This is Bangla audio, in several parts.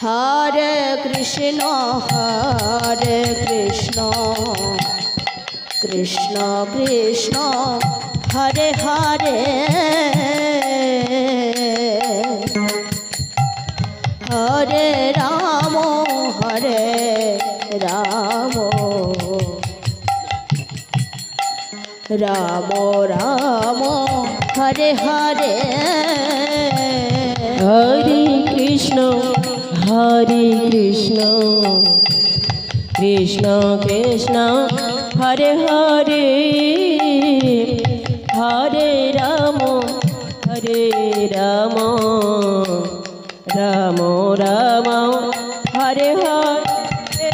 হরে কৃষ্ণ কৃষ্ণ কৃষ্ণ হরে হরে হরে রাম রাম রাম হরে হরে হরে কৃষ্ণ কৃষ্ণ কৃষ্ণ হরে হরে হরে রাম রাম রাম হরে হরে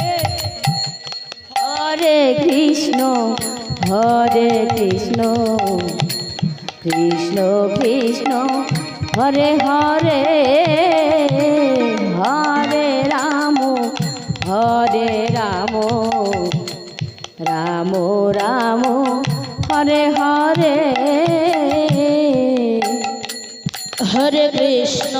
হরে কৃষ্ণ কৃষ্ণ কৃষ্ণ হরে হরে হরে রাম রাম রাম হরে হরে হরে কৃষ্ণ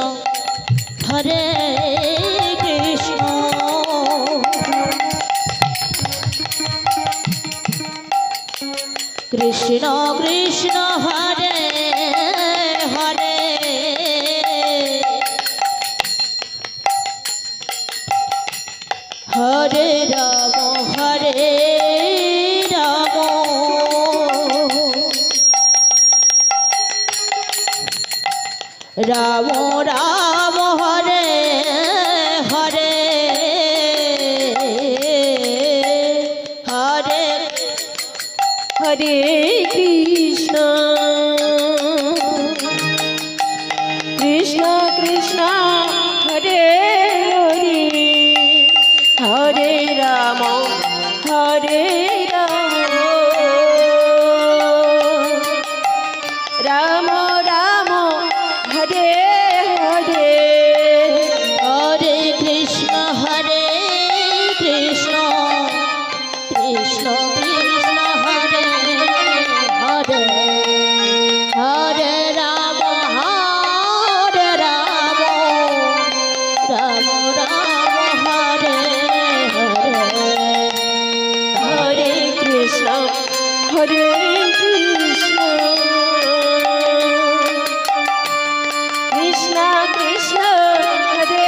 কৃষ্ণ কৃষ্ণ হরে হরে হরে রাম রাম রাম হরে হরে হরে হরে কৃষ্ণ কৃষ্ণ কৃষ্ণ হরে হরে হরে রাম রাম রাম হরে হরে হরে কৃষ্ণ কৃষ্ণ কৃষ্ণ হরে হরে হরে রাম রাম রাম হরে হরে হরে কৃষ্ণ কৃষ্ণ কৃষ্ণ হরে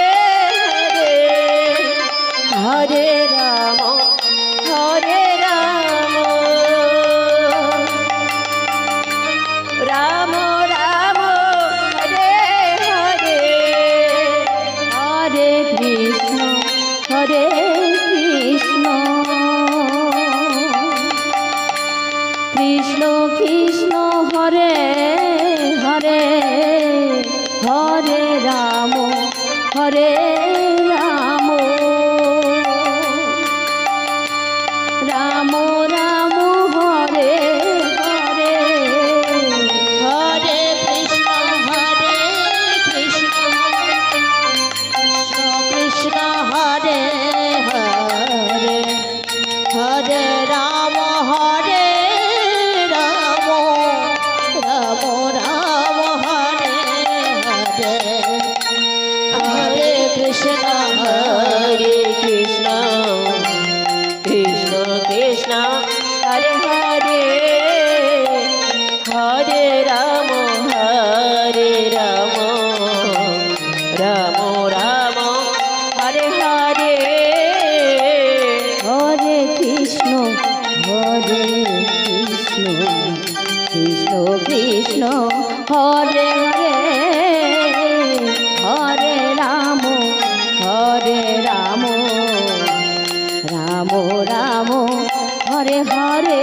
হরে হরে রাম রাম রাম হরে হরে হরে কৃষ্ণ কৃষ্ণ কৃষ্ণ হরে হরে হরে রাম রাম রাম রাম হরে হরে হরে কৃষ্ণ কৃষ্ণ কৃষ্ণ হরে হরে হরে রাম রাম রাম হরে হরে হরে কৃষ্ণ কৃষ্ণ কৃষ্ণ হরে হরে হরে রাম রাম রাম হরে হরে হরে কৃষ্ণ কৃষ্ণ কৃষ্ণ হরে হরে হরে রাম রাম রাম হরে হরে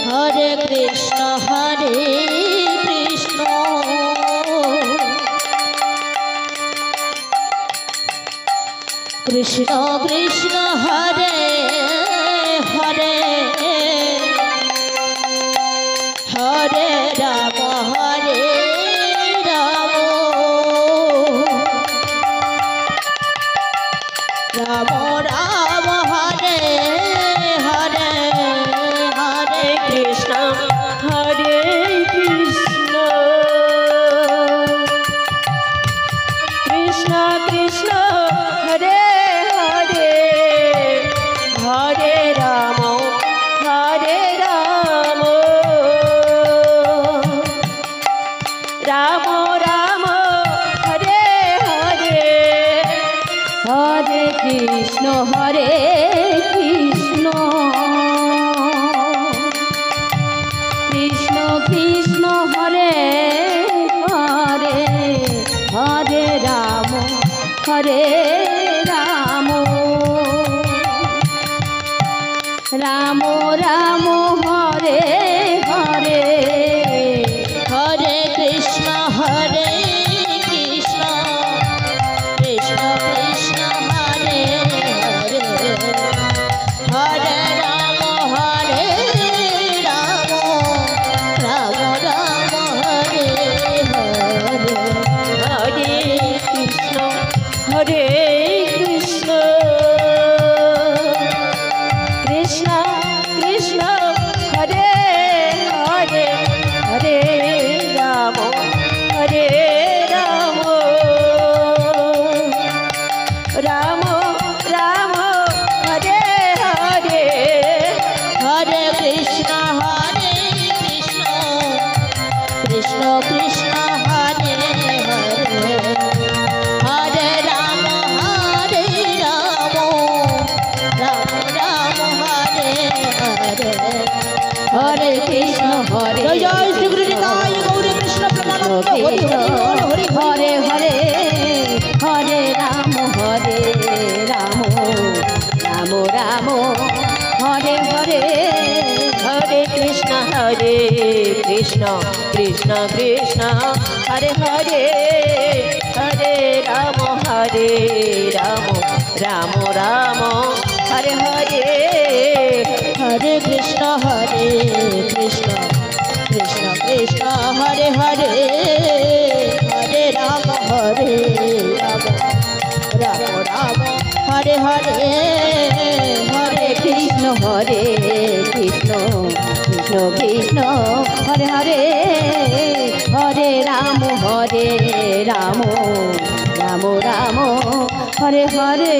হরে কৃষ্ণ কৃষ্ণ কৃষ্ণ হরে হরে হরে রাম রাম রাম হরে হরে হরে কৃষ্ণ কৃষ্ণ কৃষ্ণ হরে হরে হরে রাম রাম রাম হরে হরে হরে কৃষ্ণ হরে কৃষ্ণ কৃষ্ণ কৃষ্ণ হরে হরে হরে রাম রাম রাম হরে হরে হরে কৃষ্ণ হরে কৃষ্ণ কৃষ্ণ কৃষ্ণ হরে হরে হরে রাম রাম রাম হরে হরে হরে কৃষ্ণ হরে কৃষ্ণ কৃষ্ণ কৃষ্ণ হরে হরে হরে রাম রাম রাম হরে হরে হরে কৃষ্ণ কৃষ্ণ কৃষ্ণ কৃষ্ণ হরে হরে হরে রাম রাম রাম হরে হরে হরে কৃষ্ণ হরে জয় শ্রী গুরু নিতাই গৌর কৃষ্ণ প্রেমানন্দ হরি হরি হরে হরে হরে রাম রাম রাম হরে হরে হরে কৃষ্ণ কৃষ্ণ কৃষ্ণ হরে হরে হরে রাম রাম হরে হরে হরে কৃষ্ণ কৃষ্ণ কৃষ্ণ কৃষ্ণ হরে হরে হরে রাম রাম রাম হরে হরে হরে কৃষ্ণ কৃষ্ণ কৃষ্ণ কৃষ্ণ হরে হরে হরে রাম রাম রাম হরে হরে